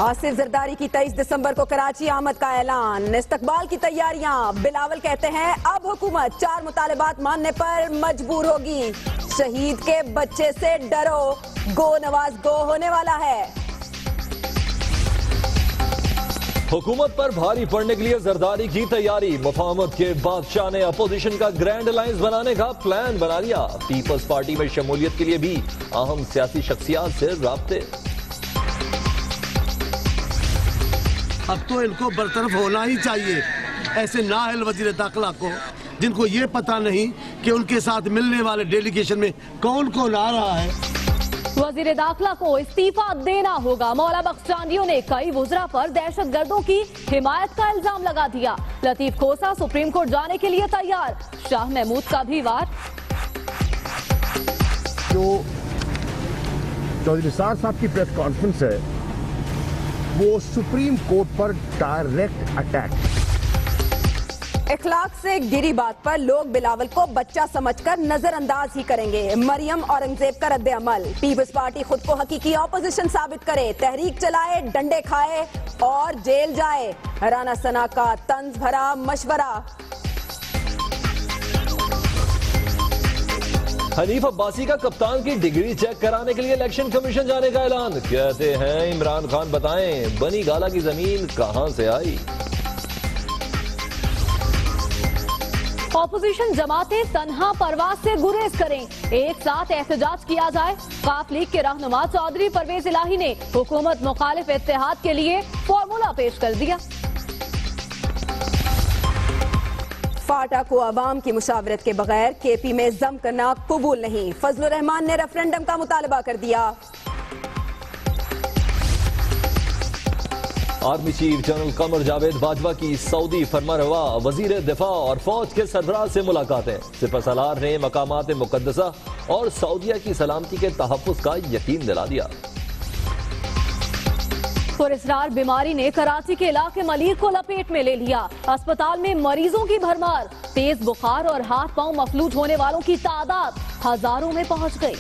आसिफ जरदारी की 23 दिसंबर को कराची आमद का ऐलान। इस्तकबाल की तैयारियां। बिलावल कहते हैं अब हुकूमत 4 मुतालिबात मानने पर मजबूर होगी। शहीद के बच्चे से डरो, गो नवाज गो होने वाला है। हुकूमत पर भारी पड़ने के लिए जरदारी की तैयारी। मुफाहमत के बादशाह ने अपोजिशन का ग्रैंड अलायंस बनाने का प्लान बना लिया। पीपल्स पार्टी में शमूलियत के लिए भी अहम सियासी शख्सियात से राब्ते। अब तो इनको बरतरफ होना ही चाहिए, ऐसे नाअहल वजीर दाखिला को जिनको ये पता नहीं कि उनके साथ मिलने वाले डेलीगेशन में कौन कौन आ रहा है। वजीर दाखिला को इस्तीफा देना होगा। मौला बख्शानियों ने कई वुज़रा पर दहशतगर्दों की हिमायत का इल्जाम लगा दिया। लतीफ खोसा सुप्रीम कोर्ट जाने के लिए तैयार। शाह महमूद का भी वार। जो चौधरी निसार साहब की प्रेस कॉन्फ्रेंस है वो सुप्रीम कोर्ट पर डायरेक्ट अटैक। इखलाक से गिरी बात पर लोग बिलावल को बच्चा समझकर नजरअंदाज ही करेंगे। मरियम औरंगजेब का रद्द अमल। पीपल्स पार्टी खुद को हकीकी ऑपोजिशन साबित करे, तहरीक चलाए, डंडे खाए और जेल जाए। राना सना का तंज भरा मशवरा। हनीफ अब्बासी का कप्तान की डिग्री चेक कराने के लिए इलेक्शन कमीशन जाने का ऐलान। कहते हैं इमरान खान बताएं बनी गाला की जमीन कहां से आई। ऑपोजिशन जमातें तन्हा परवाज से गुरेज करें, एक साथ एहतजाज किया जाए। काफ लीग के रहनुमा चौधरी परवेज इलाही ने हुकूमत मुखालिफ इत्तेहाद के लिए फॉर्मूला पेश कर दिया। फाटा को अवाम की मुशावरत के बगैर केपी में जम करना कबूल नहीं। फजलुर रहमान ने रेफरेंडम का मुतालबा कर दिया। Army chief general Qamar Javed Bajwa की सऊदी फरमारवा वजीर दिफा और फौज के सरबराह से मुलाकातें। सिपहसालार ने मकामात मुकद्दसा और सऊदिया की सलामती के तहफ्फुज़ का यकीन दिला दिया। पुरस्रार बीमारी ने कराची के इलाके मलिर को लपेट में ले लिया। अस्पताल में मरीजों की भरमार। तेज बुखार और हाथ पांव मफलूज होने वालों की तादाद हजारों में पहुंच गई।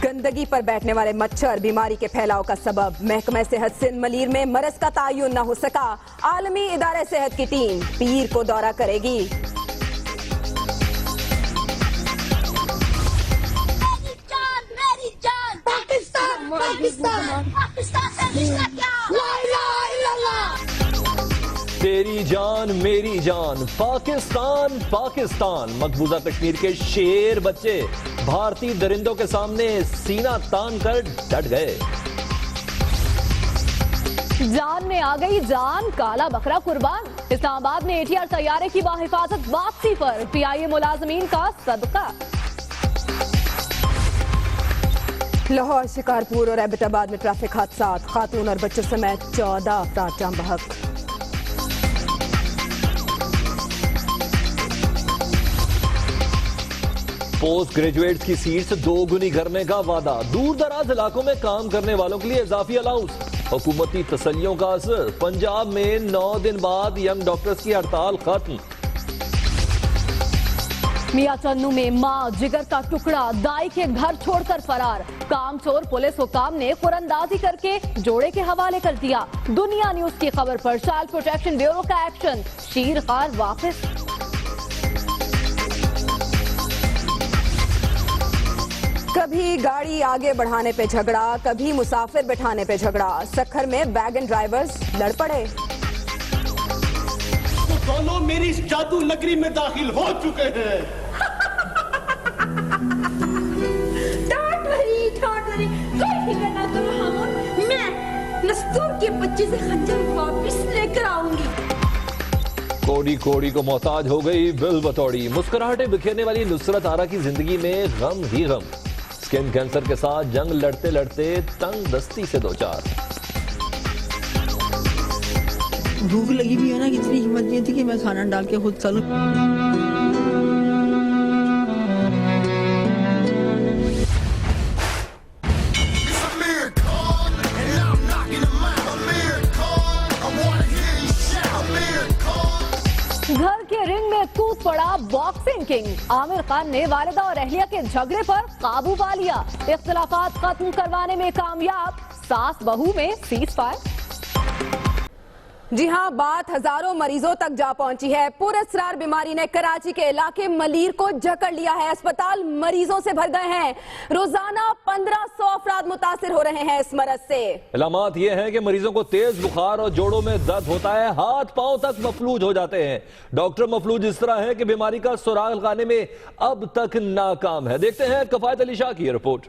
गंदगी पर बैठने वाले मच्छर बीमारी के फैलाव का सबब। महकमा सेहत सिंध मलिर में मरज का तायुन न हो सका। आलमी इदारे सेहत की टीम पीर को दौरा करेगी। तेरी जान मेरी जान पाकिस्तान पाकिस्तान। मकबूजा कश्मीर के शेर बच्चे भारतीय दरिंदों के सामने सीना तान कर डट गए। जान में आ गई जान, काला बकरा कुर्बान। इस्लामाबाद में एटीआर तैयारे की बाहिफाजत वापसी पर पीआईए मुलाजमीन का सदका। लाहौर, शिकारपुर और एबटाबाद में ट्रैफिक हादसा। खातून और बच्चों समेत 14 अफराद जान बहक। पोस्ट ग्रेजुएट्स की सीट्स 2 गुनी करने का वादा। दूर दराज इलाकों में काम करने वालों के लिए इजाफी अलाउंस। हुकूमती तसल्लियों का असर। पंजाब में 9 दिन बाद यंग डॉक्टर्स की हड़ताल खत्म। मियां चन्नू में मां जिगर का टुकड़ा दाई के घर छोड़कर फरार। कामचोर पुलिस हुकाम ने कुरंदाजी करके जोड़े के हवाले कर दिया। दुनिया न्यूज की खबर पर चाइल्ड प्रोटेक्शन ब्यूरो का एक्शन। शीर खार वापस। कभी गाड़ी आगे बढ़ाने पे झगड़ा, कभी मुसाफिर बिठाने पे झगड़ा। सखर में वैगन ड्राइवर्स लड़ पड़े। तो दोनों मेरी इस जादू नगरी में दाखिल हो चुके हैं। कोई फिक्र ना करो हामून, मैं नस्तूर के बच्चे से खंजर वापस लेकर आऊंगी। कोड़ी कोड़ी को मोहताज हो गई बिल बतौड़ी। मुस्कुराहटें बिखेरने वाली नुसरत आरा की जिंदगी में गम ही गम। स्किन कैंसर के साथ जंग लड़ते लड़ते तंग दस्ती से दो चार। भूख लगी भी है ना, इतनी हिम्मत नहीं थी कि मैं खाना डाल के खुद चलूं। घर के रिंग में कूद पड़ा बॉक्सिंग किंग। सिंह। आमिर खान ने वालिदा और अहलिया के झगड़े पर काबू पा लिया। इख्तिलाफात खत्म करवाने में कामयाब, सास बहू में सीज फायर। जी हां, बात हजारों मरीजों तक जा पहुंची है। पुरअसरार बीमारी ने कराची के इलाके मलीर को जकड़ लिया है। अस्पताल मरीजों से भर गए हैं। रोजाना 1500 अफराद मुतासिर हो रहे हैं इस मरज से। इलामात ये हैं कि मरीजों को तेज बुखार और जोड़ों में दर्द होता है, हाथ पांव तक मफलूज हो जाते हैं। डॉक्टर मफलूज इस तरह है कि बीमारी का सुराग लगाने में अब तक नाकाम है। देखते हैं कफायत अली शाह की रिपोर्ट।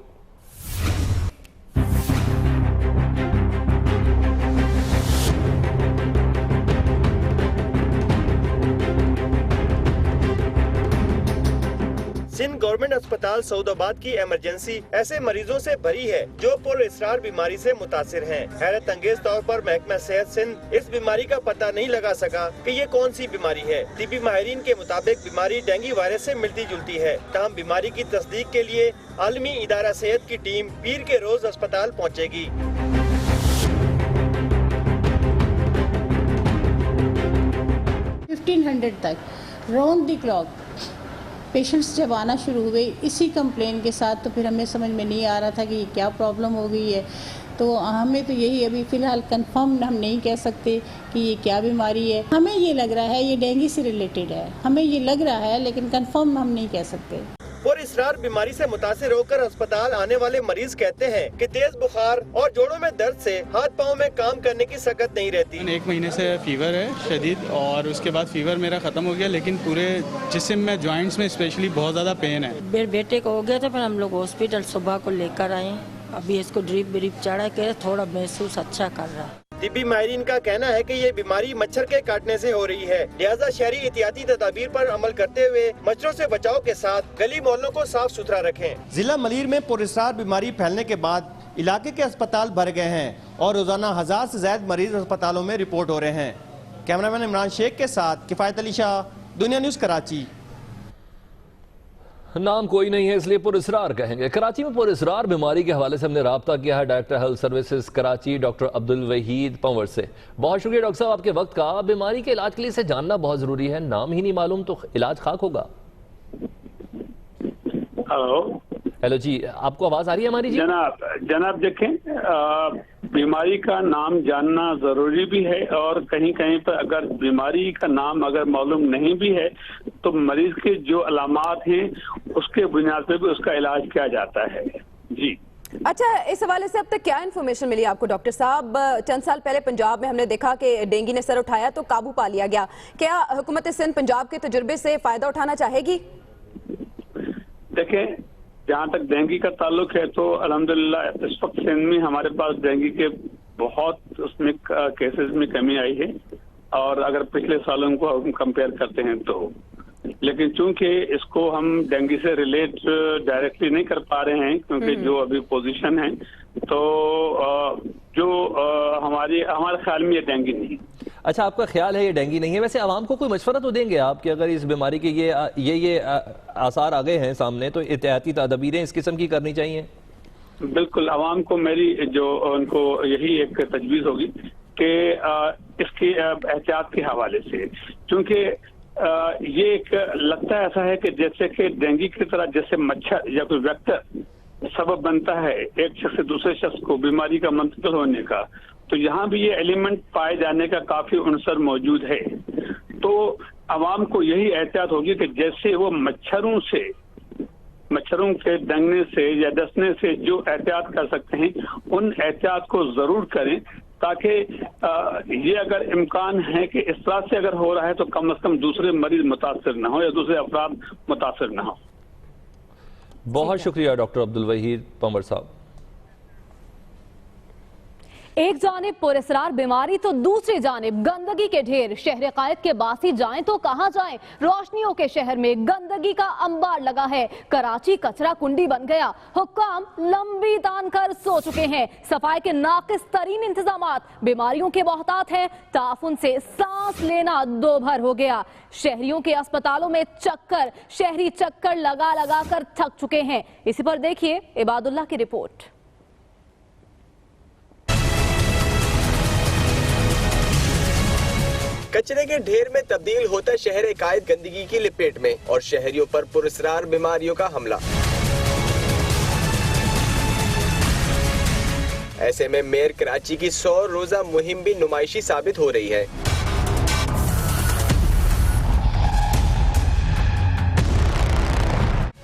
सिंध गवर्नमेंट अस्पताल सऊदाबाद की इमरजेंसी ऐसे मरीजों से भरी है जो पुरअसरार बीमारी से मुतासिर हैं। हैरत अंगेज तौर पर महकमा सेहत सिंध इस बीमारी का पता नहीं लगा सका कि ये कौन सी बीमारी है। तिबी माहिरीन के मुताबिक बीमारी डेंगू वायरस से मिलती जुलती है। तमाम बीमारी की तस्दीक के लिए आलमी इदारा सेहत की टीम पीर के रोज अस्पताल पहुँचेगी। 1500 तक राउंड द क्लॉक पेशेंट्स जब आना शुरू हुए इसी कंप्लेन के साथ, तो फिर हमें समझ में नहीं आ रहा था कि ये क्या प्रॉब्लम हो गई है। तो हमें तो यही अभी फ़िलहाल कंफर्म हम नहीं कह सकते कि ये क्या बीमारी है। हमें ये लग रहा है ये डेंगू से रिलेटेड है, हमें ये लग रहा है, लेकिन कंफर्म हम नहीं कह सकते। पुरअसरार बीमारी से मुतासिर होकर अस्पताल आने वाले मरीज कहते हैं कि तेज बुखार और जोड़ों में दर्द से हाथ पाँव में काम करने की सकत नहीं रहती। 1 महीने से फीवर है शदीद, और उसके बाद फीवर मेरा खत्म हो गया, लेकिन पूरे जिस्म में जॉइंट्स में स्पेशली बहुत ज्यादा पेन है। मेरे बेटे को हो गया था, फिर हम लोग हॉस्पिटल सुबह को लेकर आए। अभी इसको ड्रिप चढ़ा के थोड़ा महसूस अच्छा कर रहा है। तिब्बी माहिरीन का कहना है कि ये बीमारी मच्छर के काटने से हो रही है, लिहाजा शहरी एहतियाती तदाबीर पर अमल करते हुए मच्छरों से बचाव के साथ गली मोहल्लों को साफ सुथरा रखें। जिला मलीर में पुरअसरार बीमारी फैलने के बाद इलाके के अस्पताल भर गए हैं और रोजाना 1000 से ज्यादा मरीज अस्पतालों में रिपोर्ट हो रहे हैं। कैमरामैन इमरान शेख के साथ किफायत अली शाह, दुनिया न्यूज कराची। नाम कोई नहीं है इसलिए पुरअसरार कहेंगे। कराची में पुरअसरार बीमारी के हवाले से हमने राब्ता किया है director health services Karachi doctor Abdul Waheed Panwar से। बहुत शुक्रिया डॉक्टर साहब आपके वक्त का। बीमारी के इलाज के लिए इसे जानना बहुत जरूरी है, नाम ही नहीं मालूम तो इलाज खाक होगा। हेलो जी, आपको आवाज आ रही है हमारी? जी जनाब देखें, बीमारी का नाम जानना जरूरी भी है, और कहीं कहीं पर अगर बीमारी का नाम अगर मालूम नहीं भी है तो मरीज के जो अलामात हैं उसके बुनियाद पर भी उसका इलाज किया जाता है। जी अच्छा, इस हवाले से अब तक क्या इन्फॉर्मेशन मिली आपको डॉक्टर साहब? चंद साल पहले पंजाब में हमने देखा कि डेंगू ने सर उठाया तो काबू पा लिया गया। क्या हुकूमत सिंध पंजाब के तजुर्बे से फायदा उठाना चाहेगी? देखें, जहाँ तक डेंगू का ताल्लुक है तो अल्हम्दुलिल्लाह इस वक्त सिंध में हमारे पास डेंगू के बहुत उसमें केसेस में कमी आई है, और अगर पिछले सालों को हम कंपेयर करते हैं तो, लेकिन चूंकि इसको हम डेंगू से रिलेट डायरेक्टली नहीं कर पा रहे हैं क्योंकि जो अभी पोजीशन है, तो हमारे ख्याल में ये डेंगू नहीं। अच्छा, आपका ख्याल है ये डेंगू नहीं है। वैसे आवाम को कोई मशवरा तो देंगे आप कि अगर इस बीमारी के ये आसार आ गए हैं सामने तो एहतियाती तदबीरें इस किस्म की करनी चाहिए? बिल्कुल, आवाम को मेरी जो उनको यही एक तजवीज़ होगी कि इसकी एहतियात के हवाले से, क्योंकि ये एक लगता है ऐसा है कि जैसे कि डेंगू की तरह जैसे मच्छर या कोई वेक्टर सबब बनता है एक शख्स से दूसरे शख्स को बीमारी का मुंतकिल होने का, तो यहाँ भी ये एलिमेंट पाए जाने का काफी उनसर मौजूद है। तो आवाम को यही एहतियात होगी कि जैसे वो मच्छरों के डंगने से या डसने से जो एहतियात कर सकते हैं उन एहतियात को जरूर करें, ताकि ये अगर इम्कान है कि इस तरह से अगर हो रहा है तो कम से कम दूसरे मरीज मुतासर ना हो या दूसरे अफराद मुतासर ना हो। बहुत शुक्रिया डॉक्टर अब्दुल वहीद पंवर साहब। एक जानिब पुरअसरार बीमारी तो दूसरी जानिब गंदगी के ढेर। शहर कायद के बासी जाएं तो कहां जाएं? रोशनियों के शहर में गंदगी का अंबार लगा है। कराची कचरा कुंडी बन गया। हुक्काम लंबी तान कर सो चुके हैं। सफाई के नाकिस तरीन इंतजामात, बीमारियों के बहुतात हैं। ताफुन से सांस लेना दो भर हो गया। शहरियों के अस्पतालों में शहरी चक्कर लगा लगा कर थक चुके हैं। इसी पर देखिए इबादुल्लाह की रिपोर्ट। कचरे के ढेर में तब्दील होता शहर एकाएक गंदगी की लपेट में और शहरियों पर पुरस्रार बीमारियों का हमला। ऐसे में मेयर कराची की 100 रोजा मुहिम भी नुमाइशी साबित हो रही है।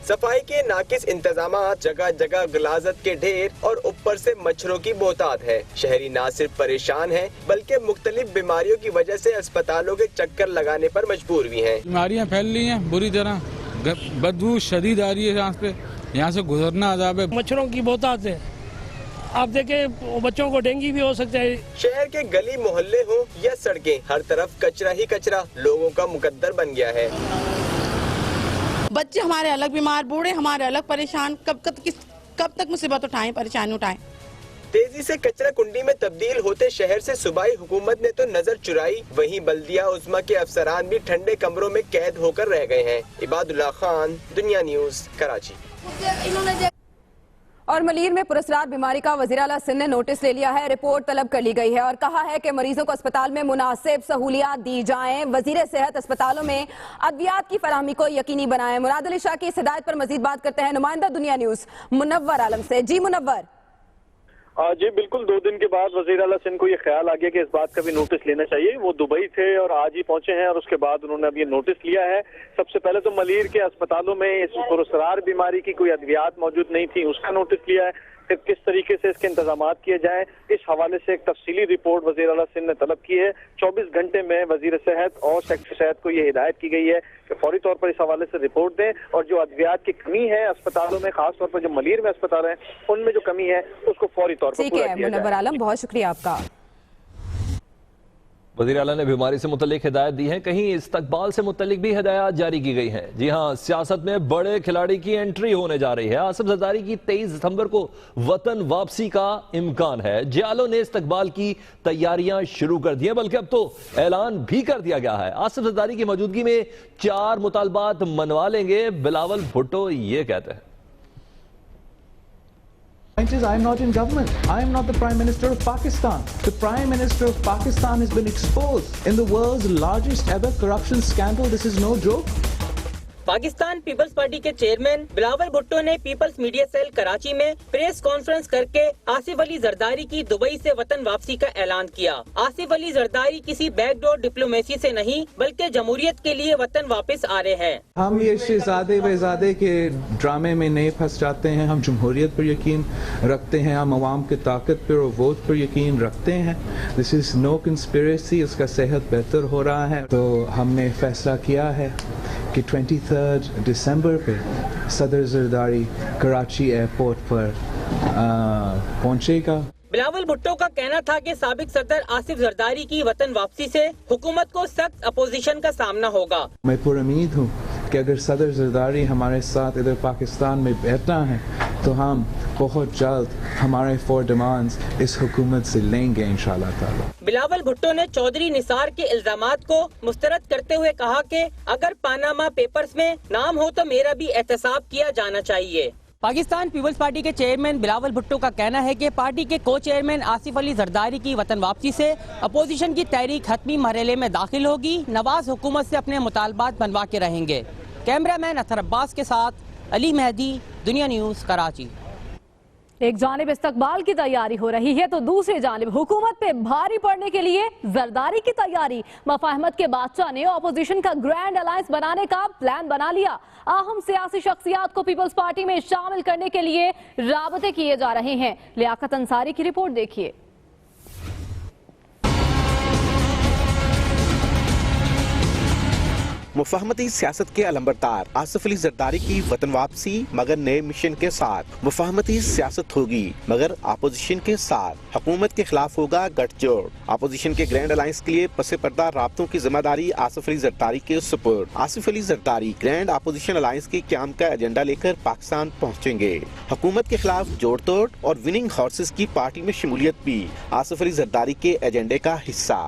सफाई के नाकिस इंतजामात, जगह जगह गलाजत के ढेर और ऊपर से मच्छरों की बहुतात है। शहरी न सिर्फ परेशान हैं बल्कि मुख्तलिफ बीमारियों की वजह से अस्पतालों के चक्कर लगाने पर मजबूर भी हैं। बीमारियां फैल रही हैं बुरी तरह, बदबू शदीद आ रही है, यहाँ से गुजरना अजाब है। मच्छरों की बहुतात है, आप देखें बच्चों को डेंगू भी हो सकता है। शहर के गली मोहल्ले हो या सड़कें, हर तरफ कचरा ही कचरा लोगों का मुकद्दर बन गया है। बच्चे हमारे अलग बीमार, बूढ़े हमारे अलग परेशान, कब तक मुसीबत उठाएं, परेशानी उठाएं। तेजी से कचरा कुंडी में तब्दील होते शहर से सूबाई हुकूमत ने तो नजर चुराई, वहीं बल्दिया उस्मा के अफसरान भी ठंडे कमरों में कैद होकर रह गए हैं। इबादुल्लाह खान, दुनिया न्यूज, कराची। और मलीर में पुरस्रार बीमारी का वज़ीर आला सिंध ने नोटिस ले लिया है। रिपोर्ट तलब कर ली गई है और कहा है कि मरीजों को अस्पताल में मुनासिब सहूलियात दी जाएं। वज़ीर सेहत अस्पतालों में अद्वियात की फराहमी को यकीनी बनाएं। मुराद अली शाह की इस हिदायत पर मजीद बात करते हैं नुमाइंदा दुनिया न्यूज मुनव्वर आलम से। जी मुनव्वर। जी बिल्कुल, 2 दिन के बाद वज़ीर आला सिंध को ये ख्याल आ गया कि इस बात का भी नोटिस लेना चाहिए। वो दुबई थे और आज ही पहुंचे हैं और उसके बाद उन्होंने अब ये नोटिस लिया है। सबसे पहले तो मलीर के अस्पतालों में इस पुरस्रार बीमारी की कोई अद्वियात मौजूद नहीं थी, उसका नोटिस लिया है। फिर किस तरीके से इसके इंतजाम किए जाएं, इस हवाले से एक तफसीली रिपोर्ट वज़ीर आला सिंध ने तलब की है। 24 घंटे में वज़ीर सेहत और सेक्रेटरी सेहत को ये हिदायत की गई है कि फौरी तौर पर इस हवाले से रिपोर्ट दें और जो अद्वियात की कमी है अस्पतालों में, खासतौर पर जो मलीर में अस्पताल है उनमें जो कमी है उसको फौरी तौर पर पूरा किया जाए। मुनव्वर आलम, बहुत शुक्रिया आपका। वज़ीर आला ने बीमारी से मुतल्लिक हिदायत दी है, कहीं इस्तकबाल से मुतल्लिक भी हिदायत जारी की गई हैं। जी हाँ, सियासत में बड़े खिलाड़ी की एंट्री होने जा रही है। आसिफ जरदारी की 23 सितंबर को वतन वापसी का इम्कान है। जियालो ने इस्तकबाल की तैयारियां शुरू कर दी हैं, बल्कि अब तो ऐलान भी कर दिया गया है। आसिफ जरदारी की मौजूदगी में 4 मुतालबात मनवा लेंगे। बिलावल भुट्टो ये कहते हैं, point is, I am not in government. I am not the Prime Minister of Pakistan. The Prime Minister of Pakistan has been exposed in the world's largest ever corruption scandal. This is no joke. Pakistan Peoples Party के chairman Bilawal Bhutto ने people's media cell Karachi में press conference करके आसिफ अली जरदारी की Dubai से वतन वापसी का ऐलान किया। आसिफ अली जरदारी किसी बैकडोर डिप्लोमेसी से नहीं बल्कि जमहूरियत के लिए वतन वापस आ रहे हैं। हम ये शहजादे वज़ादे के ड्रामे में नहीं फंस जाते हैं। हम जमहूरियत पर यकीन रखते हैं, हम अवाम की ताकत पर और वोट पर यकीन रखते हैं। This is no conspiracy. उसका सेहत बेहतर हो रहा है तो हमने फैसला किया है कि 23 दिसंबर पे सदर जरदारी कराची एयरपोर्ट पर पहुंचेगा। बिलावल भुट्टो का कहना था कि साबिक सदर आसिफ जरदारी की वतन वापसी से हुकूमत को सख्त अपोजिशन का सामना होगा। मैं पुरुमीद हूँ कि अगर सदर जरदारी हमारे साथ इधर पाकिस्तान में बैठना है तो हम बहुत जल्द हमारे 4 डिमांड्स इस हुकूमत से लेंगे इंशाल्लाह ताला। बिलावल भुट्टो ने चौधरी निसार के इल्जामात को मुस्तरद करते हुए कहा कि अगर पानामा पेपर्स में नाम हो तो मेरा भी एहतसाब किया जाना चाहिए। पाकिस्तान पीपल्स पार्टी के चेयरमैन बिलावल भुट्टो का कहना है कि पार्टी के को चेयरमैन आसिफ अली जरदारी की वतन वापसी से अपोजिशन की तहरीक हतमी मरहले में दाखिल होगी। नवाज हुकूमत से अपने मुतालबात बनवा के रहेंगे। कैमरामैन अतर अब्बास के साथ अली मेहदी, दुनिया न्यूज, कराची। एक जानिब इस्तकबाल की तैयारी हो रही है तो दूसरी जानिब हुकूमत पे भारी पड़ने के लिए जरदारी की तैयारी। मफाहमत के बादशाह ने ऑपोजिशन का ग्रैंड अलायंस बनाने का प्लान बना लिया। अहम सियासी शख्सियात को पीपल्स पार्टी में शामिल करने के लिए राबते किए जा रहे हैं। लियाकत अंसारी की रिपोर्ट देखिए। मुफाहमती सियासत के अलंबरदार आसिफ अली जरदारी की वतन वापसी मगर नए मिशन के साथ। मुफाहमती सियासत होगी मगर अपोजिशन के साथ। हुकूमत के खिलाफ होगा गठजोड़। अपोजिशन के ग्रैंड अलायंस के लिए पसे पर्दा राब्तों की जिम्मेदारी आसिफ अली जरदारी के सुपुर्द। Asif Ali Zardari grand opposition alliance के क्याम का एजेंडा लेकर पाकिस्तान पहुँचेंगे। हुकूमत के खिलाफ जोड़ तोड़ और विनिंग हॉर्सेस की पार्टी में शमूलियत भी आसिफ अली जरदारी के एजेंडे का हिस्सा।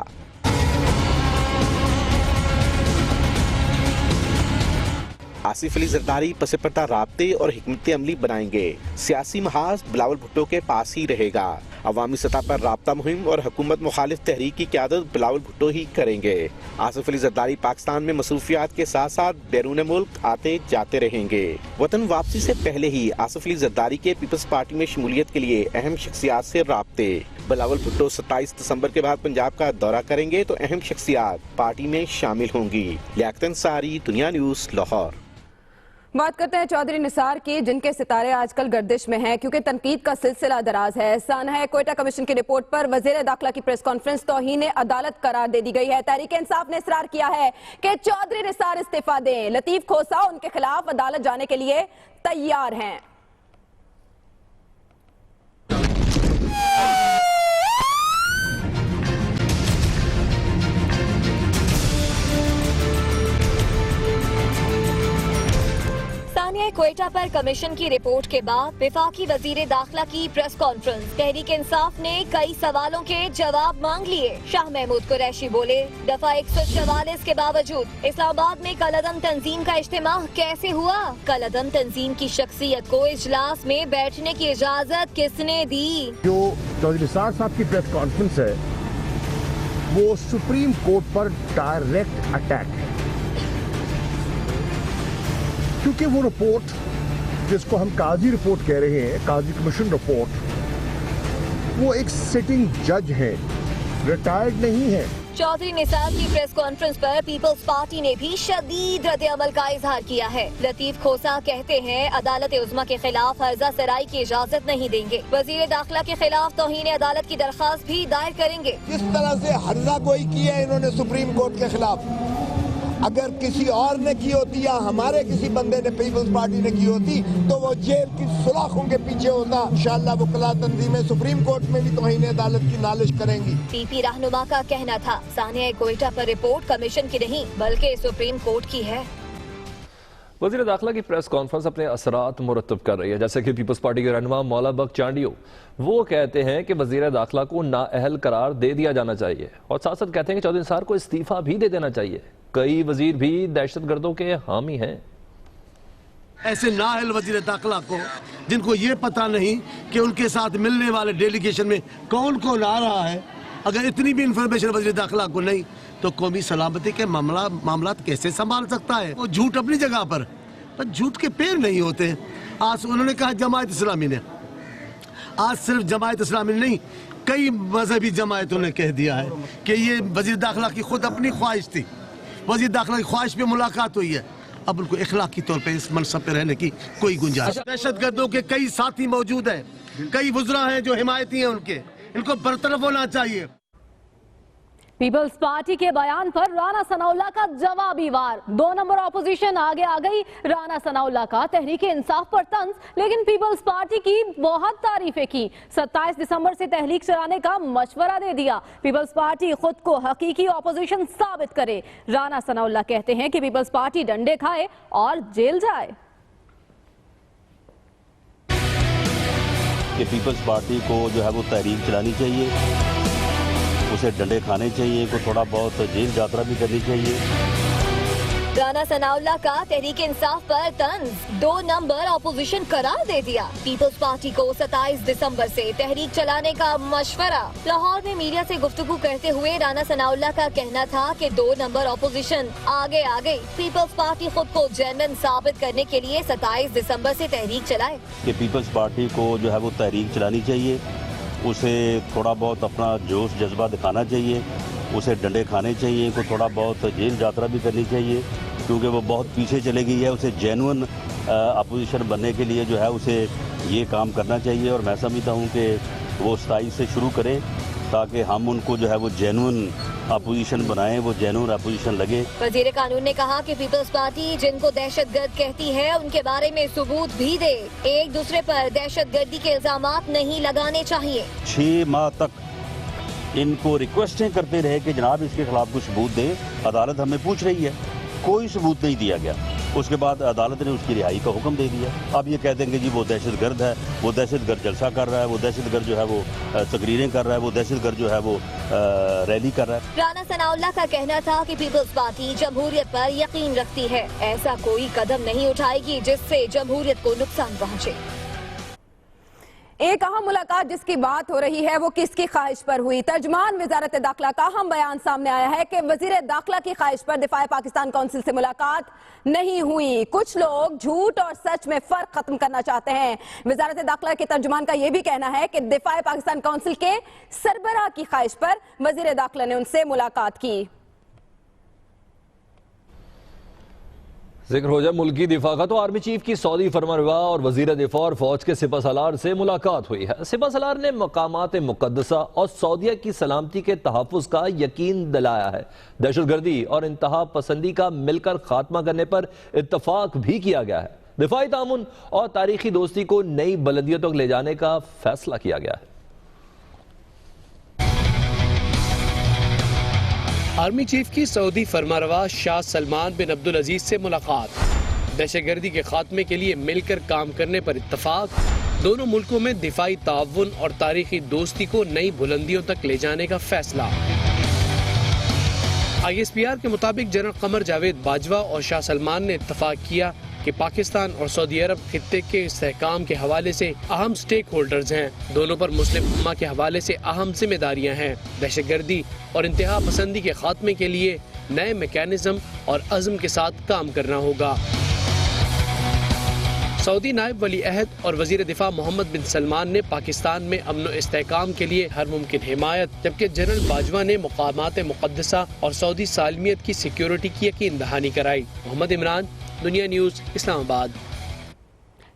आसिफ अली जरदारी पसपर्दा राब्ते और हिकमत अमली बनाएंगे। सियासी महाज बिलावल भुट्टो के पास ही रहेगा। अवामी सतह पर राब्ता मुहिम और हुकूमत मुखालिफ तहरीक की क़यादत बिलावल भुट्टो ही करेंगे। आसिफ अली जरदारी पाकिस्तान में मसरूफियात के साथ साथ बैरून मुल्क आते जाते रहेंगे। वतन वापसी से पहले ही आसिफ अली जरदारी के पीपल्स पार्टी में शमूलियत के लिए अहम शख्सियात से राब्ते। बिलावल भुट्टो 27 दिसंबर के बाद पंजाब का दौरा करेंगे तो अहम शख्सियात पार्टी में शामिल होंगी। लियाकत अंसारी, दुनिया न्यूज़, लाहौर। बात करते हैं चौधरी निसार की, जिनके सितारे आजकल गर्दिश में हैं क्योंकि तनकीद का सिलसिला दराज है। सानहा क्वेटा कमीशन की रिपोर्ट पर वजीर दाखिला की प्रेस कॉन्फ्रेंस तौहीन अदालत करार दे दी गई है। तहरीक इंसाफ ने इसरार किया है कि चौधरी निसार इस्तीफा दें। लतीफ खोसा उनके खिलाफ अदालत जाने के लिए तैयार हैं। सानिया क्वेटा पर कमीशन की रिपोर्ट के बाद वफाकी वजीर दाखिला की प्रेस कॉन्फ्रेंस। तहरीक इंसाफ ने कई सवालों के जवाब मांग लिए। शाह महमूद कुरैशी बोले, दफा 144 के बावजूद इस्लामाबाद में कलअदम तंजीम का इज्तिमा कैसे हुआ? कलअदम तंजीम की शख्सियत को इजलास में बैठने की इजाजत किसने दी? जो चौधरी निसार साहब की प्रेस कॉन्फ्रेंस है वो सुप्रीम कोर्ट पर डायरेक्ट अटैक है, क्योंकि वो रिपोर्ट जिसको हम काजी रिपोर्ट कह रहे हैं, काजी कमीशन रिपोर्ट, वो एक सिटिंग जज है, रिटायर्ड नहीं है। चौधरी निसार की प्रेस कॉन्फ्रेंस पर पीपल्स पार्टी ने भी शदीद रद्द-ए-अमल का इजहार किया है। लतीफ खोसा कहते हैं अदालत उज़्मा के खिलाफ हर्जा सराई की इजाजत नहीं देंगे। वजीर दाखिला के खिलाफ तौहीन अदालत की दरख्वास्त भी दायर करेंगे। किस तरह से हर्जा गोई की है इन्होंने सुप्रीम कोर्ट के खिलाफ, अगर किसी और ने की होती या हमारे किसी बंदे ने पीपल्स पार्टी ने की होती तो वो जेल की सुराखों के पीछे होता। इंशाअल्लाह वकला तंजीमें सुप्रीम कोर्ट में भी तौहीन अदालत की नालिश करेंगी। पीपी रहनुमा का कहना था सानिया क्वेटा पर रिपोर्ट कमीशन की नहीं बल्कि सुप्रीम कोर्ट की है। वज़ीर दाखिला की प्रेस कॉन्फ्रेंस अपने असरात मुरतब कर रही है। जैसे कि पीपल्स पार्टी के रहनुमा मौला बख्श चांडियो वो कहते हैं कि वज़ीर दाखिला को नाअहल करार दे दिया जाना चाहिए और साथ साथ कहते हैं कि चौधरी निसार को इस्तीफा भी दे देना चाहिए। कई वजीर भी दहशतगर्दों के हामी हैं। ऐसे नाअहल वजीर दाखिला को जिनको ये पता नहीं कि उनके साथ मिलने वाले डेलीगेशन में कौन कौन आ रहा है, अगर इतनी भी इंफॉर्मेशन वजीर दाखिला को नहीं तो कौमी सलामती के मामला कैसे संभाल सकता है? वो झूठ अपनी जगह पर झूठ के पैर नहीं होते। आज उन्होंने कहा जमायत इस्लामी ने, आज सिर्फ जमायत इस्लामी नहीं कई मजहबी जमायतों ने कह दिया है कि ये वजीर दाखिला की खुद अपनी ख्वाहिश थी, वजीर दाखिला की ख्वाहिश पे मुलाकात हुई है। अब उनको इखलाकी तौर पे इस मनसब पे रहने की कोई गुंजाइश। दहशतगर्दों के कई साथी मौजूद हैं, कई वुज़रा हैं जो हिमायती हैं उनके, इनको बरतरफ होना चाहिए। पीपल्स पार्टी के बयान पर राना सनाउल्लाह का जवाबी वार। 2 नंबर ऑपोजिशन आगे आ गई। राना सनाउल्लाह का तहरीक इंसाफ पर तंज, लेकिन पीपल्स पार्टी की बहुत तारीफें की। 27 दिसंबर से तहरीक चलाने का मशवरा दे दिया। पीपल्स पार्टी खुद को हकीकी ऑपोजिशन साबित करे। राना सनाउल्लाह कहते हैं कि पीपल्स पार्टी डंडे खाए और जेल जाए। कि पीपल्स पार्टी को जो है वो तहरीक चलानी चाहिए, उसे डंडे खाने चाहिए, को थोड़ा बहुत जेल यात्रा भी करनी चाहिए। राना सनाउल्लाह का तहरीक इंसाफ पर तंज, 2 नंबर ऑपोजिशन करार दे दिया। पीपल्स पार्टी को 27 दिसंबर से तहरीक चलाने का मशवरा। लाहौर में मीडिया से गुफ्तगू करते हुए राना सनाउल्लाह का कहना था कि 2 नंबर ऑपोजिशन आगे आ गई। पीपल्स पार्टी खुद को जेन्युइन साबित करने के लिए 27 दिसंबर से तहरीक चलाए। कि पीपल्स पार्टी को जो है वो तहरीक चलानी चाहिए, उसे थोड़ा बहुत अपना जोश जज्बा दिखाना चाहिए, उसे डंडे खाने चाहिए, को थोड़ा बहुत जेल यात्रा भी करनी चाहिए क्योंकि वो बहुत पीछे चले गई है। उसे जेन्युइन अपोजिशन बनने के लिए जो है उसे ये काम करना चाहिए और मैं समझता हूँ कि वो 27 से शुरू करें ताकि हम उनको जो है वो जेन्युइन अपोजिशन बनाएं, वो जेन्युइन अपोजिशन लगे। वजीर कानून ने कहा कि पीपल्स पार्टी जिनको दहशतगर्द कहती है उनके बारे में सबूत भी दे। एक दूसरे पर दहशतगर्दी के इल्जामात नहीं लगाने चाहिए। 6 माह तक इनको रिक्वेस्टें करते रहे कि जनाब इसके खिलाफ कुछ सबूत दें। अदालत हमें पूछ रही है कोई सबूत नहीं दिया गया। उसके बाद अदालत ने उसकी रिहाई का हुक्म दे दिया। अब ये कह देंगे जी वो दहशतगर्द है, वो दहशतगर्द जलसा कर रहा है, वो दहशतगर्द जो है वो तकरीरें कर रहा है, वो दहशतगर्द जो है वो रैली कर रहा है। राना सनाउल्लाह का कहना था कि पीपल्स पार्टी जमहूरियत पर यकीन रखती है, ऐसा कोई कदम नहीं उठाएगी जिससे जमहूरियत को नुकसान पहुंचे। एक अहम मुलाकात जिसकी बात हो रही है वो किसकी ख्वाहिश पर हुई? तर्जुमान वजारत दाखिला का अहम बयान सामने आया है कि वजीर दाखिला की ख्वाहिश पर दिफाए पाकिस्तान काउंसिल से मुलाकात नहीं हुई। कुछ लोग झूठ और सच में फर्क खत्म करना चाहते हैं। वजारत दाखिला के तर्जुमान का यह भी कहना है कि दिफाए पाकिस्तान काउंसिल के सरबराह की ख्वाहिश पर वजीर दाखिला ने उनसे मुलाकात की। जिक्र हो जाए मुल्की दिफा का तो आर्मी चीफ की सऊदी फरमानरवा और वजीर दिफा और फौज के सिपह सलार से मुलाकात हुई है। सिपह सलार ने मकामात मुकद्दसा और सऊदीया की सलामती के तहफ़्फ़ुज़ का यकीन दिलाया है। दहशतगर्दी और इंतहा पसंदी का मिलकर खात्मा करने पर इत्तफाक भी किया गया है। दिफाई तामुन और तारीखी दोस्ती को नई बुलंदियों तक ले जाने का फैसला किया गया है। आर्मी चीफ की सऊदी फरमानरवा शाह सलमान बिन अब्दुल अजीज से मुलाकात, दहशतगर्दी के खात्मे के लिए मिलकर काम करने पर इत्तफाक, दोनों मुल्कों में दिफाई ताउन और तारीखी दोस्ती को नई बुलंदियों तक ले जाने का फैसला। ISPR के मुताबिक जनरल कमर जावेद बाजवा और शाह सलमान ने इत्तफाक किया कि पाकिस्तान और सऊदी अरब खित्ते के इस्तेहकाम के हवाले से अहम स्टेक होल्डर्स हैं। दोनों पर मुस्लिम उम्मा के हवाले से अहम जिम्मेदारियां हैं। दहशतगर्दी और इंतहा पसंदी के खात्मे के लिए नए मैकेनिज्म और अज़्म के साथ काम करना होगा। सऊदी नायब वली अहद और वजीर दिफा मोहम्मद बिन सलमान ने पाकिस्तान में अमन व इस्तेहकाम के लिए हर मुमकिन हिमायत, जबकि जनरल बाजवा ने मकामात मुकद्दसा और सऊदी सालमियत की सिक्योरिटी की यकीन दहानी कराई। मोहम्मद इमरान, दुनिया न्यूज़, इस्लामाबाद।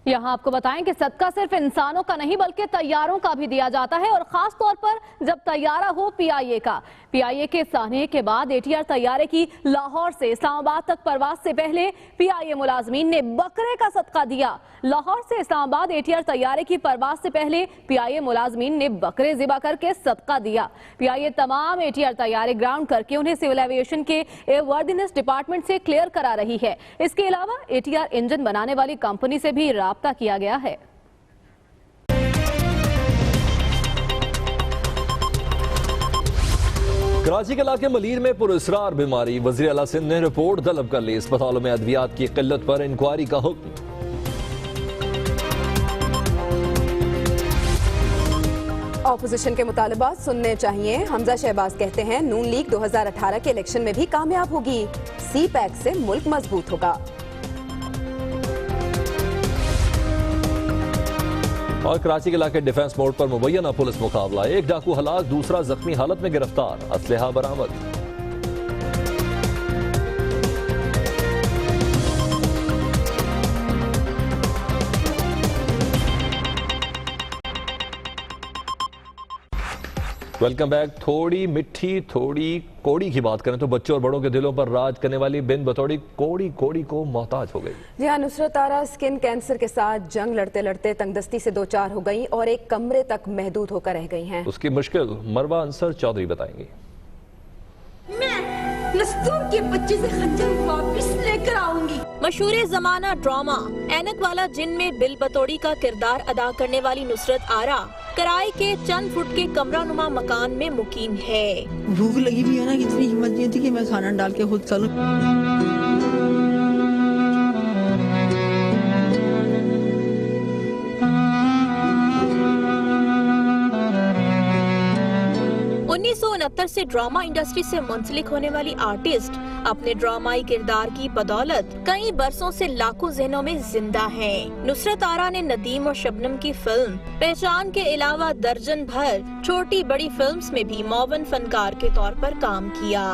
यहाँ आपको बताएं कि सदका सिर्फ इंसानों का नहीं बल्कि तैयारों का भी दिया जाता है, और खास तौर पर जब तैयारा हो PIA का। PIA के साहने के बाद ATR तैयारे की लाहौर से इस्लामाबाद तक परवाज से पहले PIA मुलाजमीन ने बकरे का सदका दिया। लाहौर से इस्लामाबाद ATR तैयारे की परवाज से पहले PIA मुलाजमीन ने बकरे ज़िबा करके सदका दिया। PIA तमाम ATR तैयारे ग्राउंड करके उन्हें सिविल एविएशन के एयरवर्दीनेस डिपार्टमेंट से क्लियर करा रही है। इसके अलावा ATR इंजन बनाने वाली कंपनी से भी राब्ता किया गया है। कराची के इलाके मलीर में पुरअसरार बीमारी, वज़ीर आला सिंध ने रिपोर्ट तलब कर ली। अस्पतालों में अद्वियात की किल्लत पर इंक्वायरी का हुक्म। ऑपोजिशन के मुतालबात सुनने चाहिए। हमजा शहबाज कहते हैं नून लीग 2018 के इलेक्शन में भी कामयाब होगी। CPAC से मुल्क मजबूत होगा। और कराची के इलाके डिफेंस मोड पर मुबैना पुलिस मुकाबला, एक डाकू हलाक, दूसरा जख्मी हालत में गिरफ्तार, असलहा बरामद। Welcome back. थोड़ी मिट्टी थोड़ी कोड़ी की बात करें तो बच्चों और बड़ों के दिलों पर राज करने वाली बिन बतौड़ी कोड़ी कोड़ी को मोहताज हो गई। जी हाँ, नुसरत आरा स्किन कैंसर के साथ जंग लड़ते लड़ते तंगदस्ती से दो चार हो गई और एक कमरे तक महदूद होकर रह गई हैं। उसकी मुश्किल मरवा अंसर चौधरी बताएंगी। नस्तूर के बच्चे से खंजर वापस लेकर आऊंगी। मशहूर जमाना ड्रामा ऐनक वाला जिन में बिल बतौड़ी का किरदार अदा करने वाली नुसरत आरा कराई के चंद फुट के कमरा नुमा मकान में मुकीम है। भूख लगी भी है ना, इतनी हिम्मत नहीं थी कि मैं खाना डाल के खुद चलूं। 1969 से ड्रामा इंडस्ट्री से मुंसलिक होने वाली आर्टिस्ट अपने ड्रामाई किरदार की बदौलत कई बरसों से लाखों ज़हनों में जिंदा हैं। नुसरत आरा ने नदीम और शबनम की फिल्म पहचान के अलावा दर्जन भर छोटी बड़ी फिल्म्स में भी मौवन फनकार के तौर पर काम किया।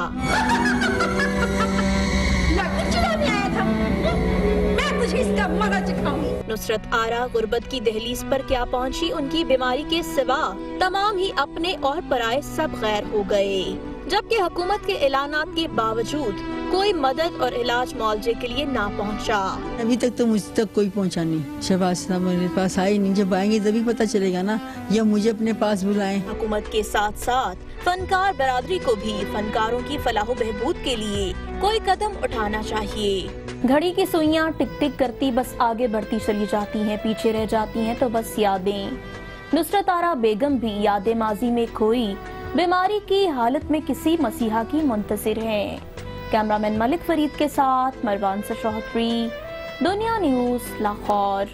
नुसरत आरा गुर्बत की दहलीज पर क्या पहुंची, उनकी बीमारी के सिवा तमाम ही अपने और पराए सब गैर हो गए, जबकि हुकूमत के ऐलानात के बावजूद कोई मदद और इलाज मुआवजे के लिए ना पहुंचा। अभी तक तो मुझ तक कोई पहुंचा नहीं। शहबाज साहब मेरे पास आए नहीं, जब आएंगे तभी पता चलेगा ना, या मुझे अपने पास बुलाएं। हुकूमत के साथ साथ फनकार बरादरी को भी फनकारों की फलाह बहबूद के लिए कोई कदम उठाना चाहिए। घड़ी की सुइयां टिक टिक करती बस आगे बढ़ती चली जाती हैं, पीछे रह जाती हैं तो बस यादें। नुसरत आरा बेगम भी यादें माजी में खोई बीमारी की हालत में किसी मसीहा की मुंतजिर हैं। कैमरामैन मलिक फरीद के साथ मरवान चौधरी, दुनिया न्यूज़, लाहौर।